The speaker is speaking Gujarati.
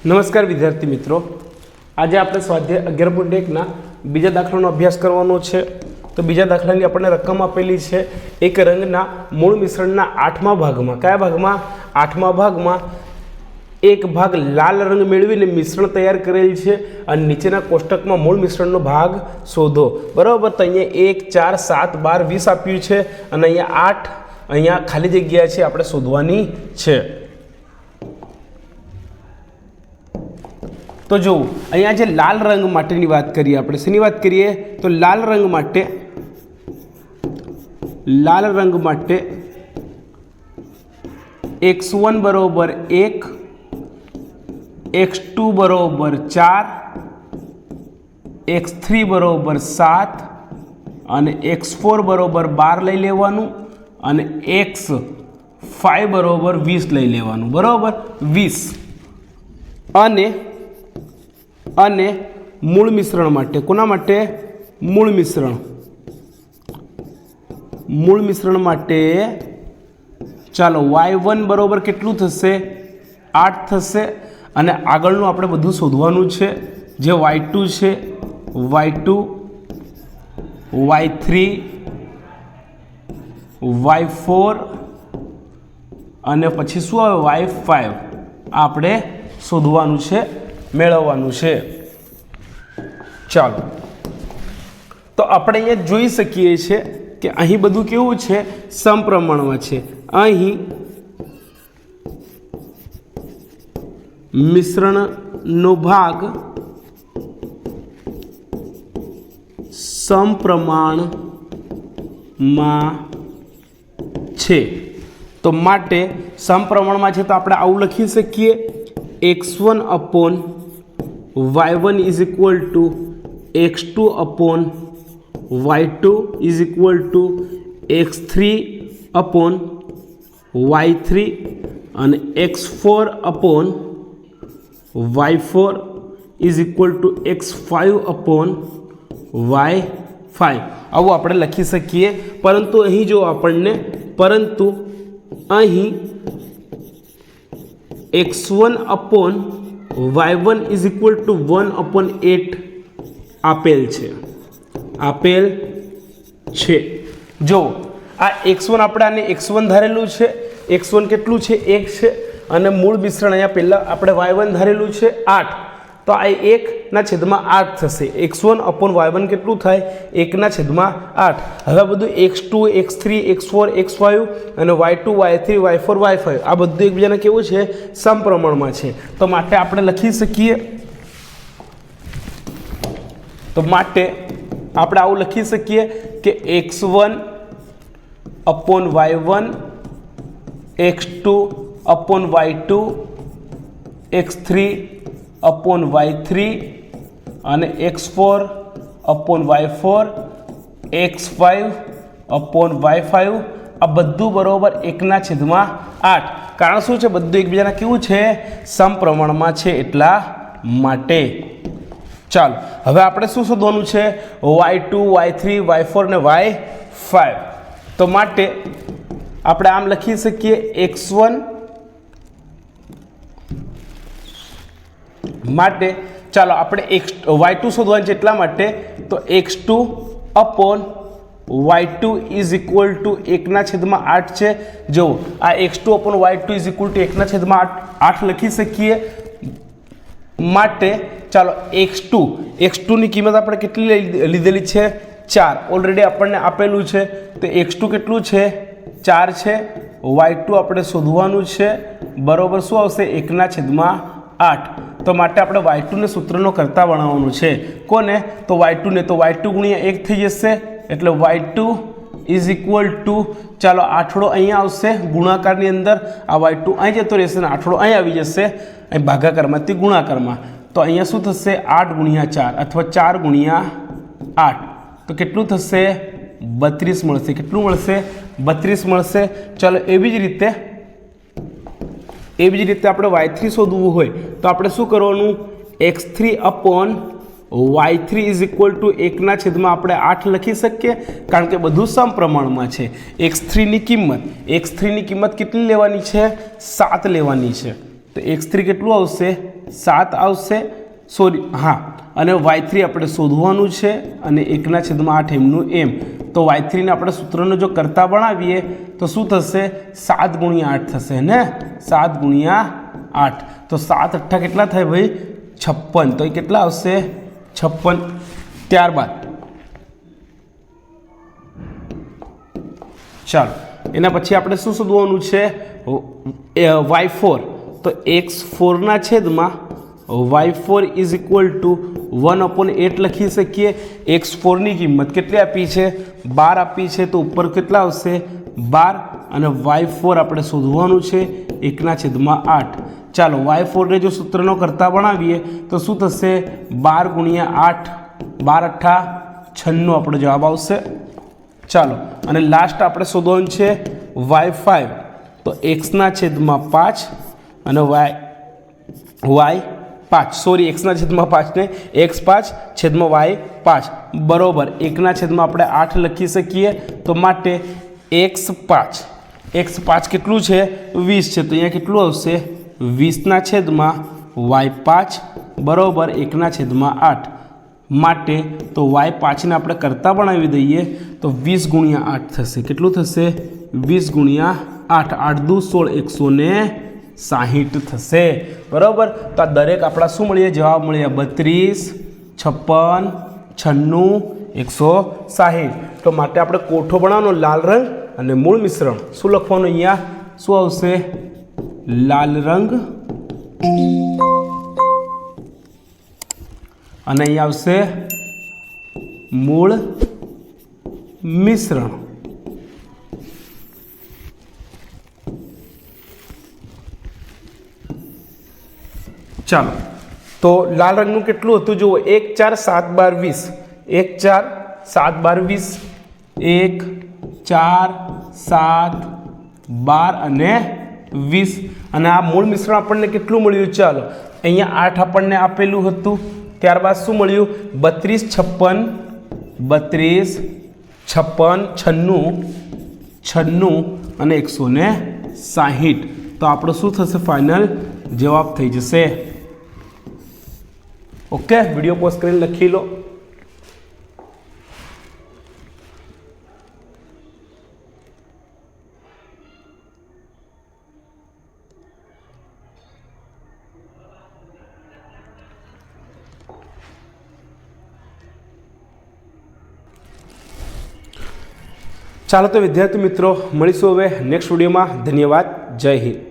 નમસ્કાર વિદ્યાર્થી મિત્રો, આજે આપણે સ્વાધ્યાય 11.1 બીજા દાખલાનો અભ્યાસ કરવાનો છે. તો બીજા દાખલાની આપણને રકમ આપેલી છે એક રંગના મૂળ મિશ્રણના 8મા ભાગમાં. કયા ભાગમાં? 8મા ભાગમાં એક ભાગ લાલ રંગ મેળવીને મિશ્રણ તૈયાર કરેલ છે અને નીચેના કોષ્ટકમાં મૂળ મિશ્રણનો ભાગ શોધો. બરાબર. તો અહીંયા 1, 4, 7, 12, 20 આપ્યું છે અને અહીંયા 8 અહીંયા ખાલી જગ્યા છે, આપણે શોધવાની છે. તો જો અહીંયા જે લાલ રંગ માટેની વાત કરીએ, આપણે શેની વાત કરીએ? તો લાલ રંગ માટે x1 બરોબર 1, x2 બરોબર 4, x3 બરોબર 7 અને x4 બરોબર 12 લઈ લેવાનું અને x5 બરોબર 20 લઈ લેવાનું. બરોબર, 20. અને મૂળ મિશ્રણ માટે કોના માટે? મૂળ મિશ્રણ માટે ચાલો y1 બરોબર કેટલું થશે? 8 થશે. અને આગળનું આપણે બધું શોધવાનું છે, જે y2 છે, y2, y3, y4 અને પછી શું આવે? y5. આપણે શોધવાનું છે, મેળવવાનું છે. ચાલો, તો આપણે અહીંયા જોઈ શકીએ છીએ કે અહીં બધું કેવું છે? સમપ્રમાણમાં છે. અહીં મિશ્રણનો ભાગ સમપ્રમાણમાં છે. તો માટે સમપ્રમાણમાં છે તો આપણે આવું લખી શકીએ, x1 upon y1 is equal to x2 upon y2 is equal to x3 upon y3 અને x4 upon y4 is equal to x5 upon y5. આવું આપણે લખી શકીએ. પરંતુ અહીં જો આપણને x1 upon y1 is equal to 1 upon 8 આપેલ છે. જો આ x1 આપણે આને x1 ધારેલું છે, x1 કેટલું છે? 1 છે. અને મૂળ મિશ્રણ અહીંયા પહેલાં આપણે y1 ધારેલું છે 8, તો આ 1/8 થશે. x1 upon y1 કેટલું થાય? 1/8. હવે બધું x2, x3, x4, x5 અને y2, y3, y4, y5 આ બધું એકબીજાને કેવું છે? સમપ્રમાણમાં છે. તો માટે આપણે લખી શકીએ, આવું લખી શકીએ કે x1 upon y1, x2 upon y2, x3 upon y3 અને x4 upon y4, x5 upon y5 આ બધું બરોબર 1/8. કારણ શું છે? બધું એકબીજાના કેવું છે? સમપ્રમાણમાં છે, એટલા માટે. ચાલો, હવે આપણે શું શોધવાનું છે? y2, y3, y4 અને y5. તો માટે આપણે આમ લખી શકીએ, x1 માટે ચાલો આપણે y2 શોધવાનું છે, એટલા માટે તો x2 upon y2 is equal to 1/8 છે. જો આ x2 upon y2 is equal to 1/8 લખી શકીએ. માટે ચાલો x2 ની કિંમત આપણે કેટલી લીધેલી છે? 4. ઓલરેડી આપણને આપેલું છે. તો x2 કેટલું છે? 4 છે. y2 આપણે શોધવાનું છે. બરોબર શું આવશે? 1/8. તો માટે આપણે y2 ને સૂત્રનો કરતા બનાવવાનું છે. કોને? તો y2 ને. તો y2 ગુણ્યા 1 થઈ જશે, એટલે y2 ઇઝ ઇક્વલ ટુ, ચાલો આઠડો અહીંયા આવશે ગુણાકારની અંદર, આ y2 અહીં જતો રહેશે ને આઠડો અહીં આવી જશે, અહીં ભાગાકારમાંથી ગુણાકારમાં. તો અહીંયા શું થશે? 8 ગુણ્યા 4 અથવા 4 ગુણ્યા 8. તો કેટલું થશે? 32 મળશે. કેટલું મળશે? 32 મળશે. ચાલો એવી જ રીતે આપણે y3 શોધવું હોય તો આપણે શું કરવાનું? x3 upon y3 is equal to 1/8 આપણે 8 લખી શકીએ, કારણ કે બધું સમપ્રમાણમાં છે. x3ની કિંમત કેટલી લેવાની છે? 7 લેવાની છે. તો x3 કેટલું આવશે? 7 આવશે. સોરી, હા, અને y3 આપણે શોધવાનું છે અને 1/8 એમનું એમ. તો y3 ને આપણે સૂત્રનો જો કરતા બનાવીએ તો શું થશે? 7 × 8 થશે ને, 7 × 8. તો 7 × 8 કેટલા થાય ભાઈ? 56. તો એ કેટલા આવશે? 56. ત્યારબાદ ચાલો એના પછી આપણે શું શોધવાનું છે? y4. તો x4/y4 ઇઝ ઇક્વલ ટુ 1/8 લખી શકીએ. x4ની કિંમત કેટલી આપી છે? 12 આપી છે. તો ઉપર કેટલા આવશે? 12. અને y4 આપણે શોધવાનું છે 1/8. ચાલો y4ને જો સૂત્રનો કરતા બનાવીએ તો શું થશે? 12 × 8, 12 × 8 96 આપણો જવાબ આવશે. ચાલો અને લાસ્ટ આપણે શોધવાનું છે y5. તો x/5 અને y5 સોરી x/5 ને x5/y5 બરોબર 1/8 આપણે 8 લખી શકીએ. તો માટે x5 કેટલું છે? 20 છે. તો અહીંયા કેટલું આવશે? 20/y5 બરોબર 1/8 માટે તો y5 ને આપણે કરતા બનાવી દઈએ તો 20 × 8 થશે. કેટલું થશે? 20 × 8, 8 દુ 16, 160 થશે. બરાબર. તો આ દરેક આપણા શું મળીએ? જવાબ મળીએ 32, 56, 96, 160. તો માટે આપણે કોઠો બનાવવાનો લાલ રંગ અને મૂળ મિશ્રણ. શું લખવાનું અહીંયા? શું આવશે? લાલ રંગ અને અહીંયા આવશે મૂળ મિશ્રણ. ચાલો તો લાલ રંગનું કેટલું હતું જુઓ? 1 4 7 12 20. 1 4 7 12 20. 1 4 7 12 અને 20. અને આ મૂળ મિશ્રણ આપણને કેટલું મળ્યું? ચાલો અહીંયા 8 આપણને આપેલું હતું. ત્યારબાદ શું મળ્યું? 32 56 96 અને 160. તો આપણો શું થશે? ફાઇનલ જવાબ થઈ જશે. ઓકે, વિડીયો પોઝ કરીને લખી લો. ચાલો તો વિદ્યાર્થી મિત્રો મળીશું હવે નેક્સ્ટ વિડીયોમાં. ધન્યવાદ. જય હિન્દ.